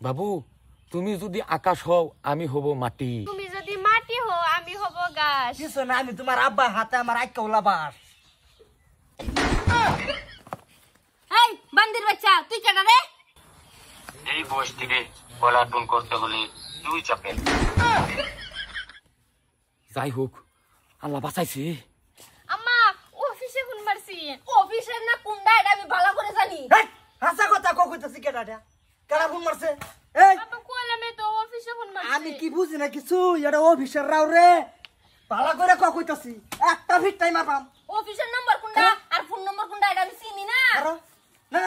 বাবু তুমি যদি আকাশ হও আমি হব মাটি, তুমি যদি মাটি হও আমি হব গাছ। কিছু না, আমি তোমার আব্বা হাতে আমার আইকাউলা বাস। এই বান্দির বাচ্চা তুই কেডা রে? এই বয়স থেকে পলাটন করতে হলে তুই চাপেন। যাই হোক আল্লাহ বাঁচাইছে। আম্মা অফিসে ফোন মারছি। অফিসের না কোনটা এটা আমি ভালো করে জানি। হেই, হাসা কথা কইতাছি কেডাটা? কেডা ফোন মারছে? এই বাবা কইলামে তো অফিসে ফোন মারছি। আমি কি বুঝি না কিছু, এটা অফিসের রাও রে। ভালো করে কইতাছি, একটা ফিট টাইম পাম। অফিসের নাম্বার কোনটা আর ফোন নাম্বার কোনটা এটা আমি চিনি না। আরো না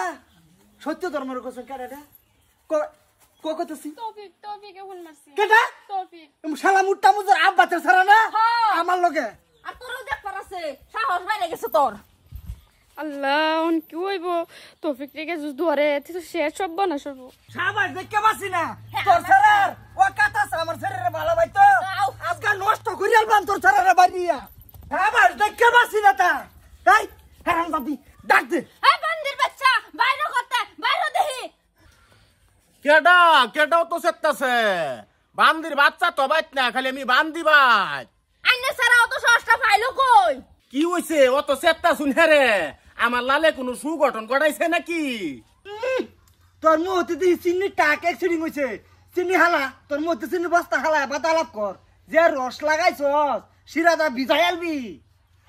সত্য ধর্মের কথা কেডাটা কইতাছি। তৌফিকে ফোন মারছি। কেডা? তৌফিক। শালা মুট্টা মুজর আব্বাতে ছাড়া না আমার লগে। আর তোরও দেখবার আছে, সাহস বাইরে গেছে তোর। আল্লাহ কি হইব? তৌফিক রেগে জুস ধরে তো শেষ সব বানা সব। সাবাস দেখতে পাচ্ছি না তোর ছাড়ার ও কাটাছে আমার শরীরে ভালো ভাই তো আজকাল নষ্ট করি আলবাম তোর ছাড়ারে বাড়িয়া। সাবাস দেখতে পাচ্ছি না তা এই হারাম দাদি ডাক দে। এই বান্দির বাচ্চা বাইরে করতে বাইরে দেখি। কেডা কেডাও তো সেত্তাছে বান্দির বাচ্চা তো বাইত না, খালি আমি বান্দি বাই। আইনে ছাড়াও তো সস্তা পাইলো কই? কি হইছে অত সেত্তা শুন রে? আমার লালে কোনো সুগঠন করাইছে নাকি? তোর মুহতে দি চিনি টাক এক্সিডিং হইছে। চিনি হালা তোর মুহতে চিনি বস্তা হালা বাতা লাভ কর। যে রস লাগাইছস শিরাদা ভিজাই আলবি।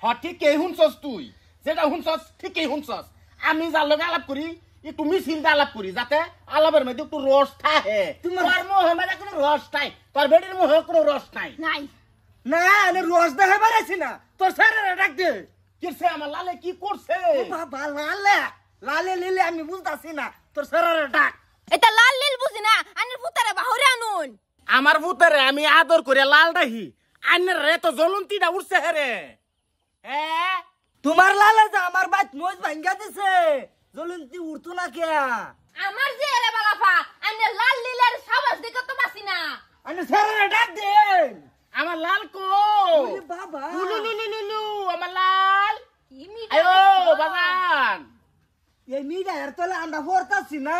হ ঠিকই শুনছস, তুই যেটা শুনছস ঠিকই শুনছস। আমি যার লগে আলাপ করি একটু মিছিল আলাপ করি যাতে আলাপের মধ্যে একটু রস থাকে। তোমার মুখে মানে কোনো রস নাই, তোর বেটির মুখে কোনো রস নাই। নাই না আমি রস দেখে বেড়াইছি না তোর স্যারেরা ডাক দে। কিরছে আমার লালে কি করছে? বাবা লালে লালে লিলে আমি বুঝতাছি না তোর স্যারেরা ডাক। এটা লাল লীল বুঝি না, আইনের পুতারে বাহরে আনুন। আমার ভূতেরে আমি আদর করে লাল রাহি, আইনের রে তো জ্বলন্তিটা উঠছে হেরে। হ্যাঁ তোমার লালে যা আমার বাইত মজ ভাঙ্গা দিছে জ্বলন্তি উড়তো না কে। আমার যে এরে বালাফা আইনের লাল লীলের সাবাস দেখে তো পাসি না। আমি স্যারেরা ডাক দে। আমার লাল কো ওরে বাবা লুলুলুলুলু আমার লাল কি মিঠা আয়ো দেখছো? বাজান। এই মিডা এর তলে আমরা পড়তাছি না।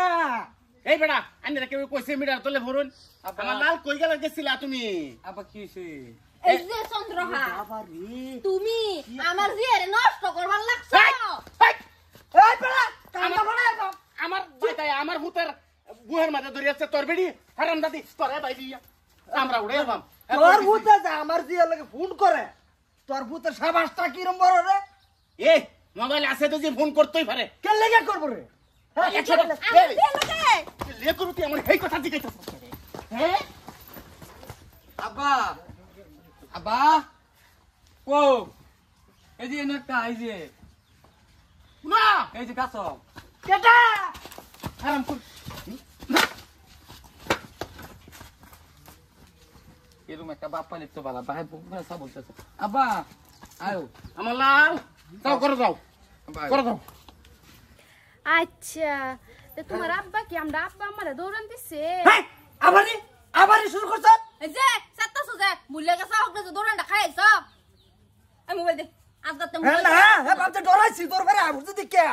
এই বেটা আইনের কেউ কইছে মিটার তলে ভরুন। আমার লাল কই গেল গেছিলা তুমি? আবার কি হইছে? এই যে চন্দ্রহা বাবা রে তুমি আমার যে এরে নষ্ট করবার লাগছো। এই, এই, এই বেলা কান্দা বড় আমার যেটাই আমার ভূতের গুহের মাঝে ধরে আছে তোর বেড়ি হারাম দাদি তোরে বাইদি আমরা উড়ে যাবাম। তোর ভূতে যা আমার জিয়া লাগে ফোন করে। তোর ভূতের সাবাসটা কিরম বড় রে? এ মোবাইল আছে তো যে ফোন করতেই পারে। কে লেগে করব রে? হ্যাঁ একশো টাকা। আমার যে লোকে লে করু তুই আমার এই কথা জিজ্ঞাসা করছিস হ্যাঁ? আব্বা আব্বা ও এই যে একটা এই যে না এই যে কাছ কেটা হারাম কর। এরকম একটা বাপ পাইলে তো ভালো ভাই সব বলতেছে। আব্বা আয়ো আমার লাল যাও করে যাও করে যাও। আচ্ছা তো তোমার আব্বা কি আমরা আব্বা আমারে দৌড়ান দিছে? হ্যাঁ আবারই শুরু করছ। এই যে সাতটা সুজে মুল্লে গেছে হকলে যে দৌড়ানটা খাইছো। এই মোবাইল দে আজকে হ্যাঁ না হ্যাঁ বাপ তো ডরাইছি তোর ঘরে আবু যদি কে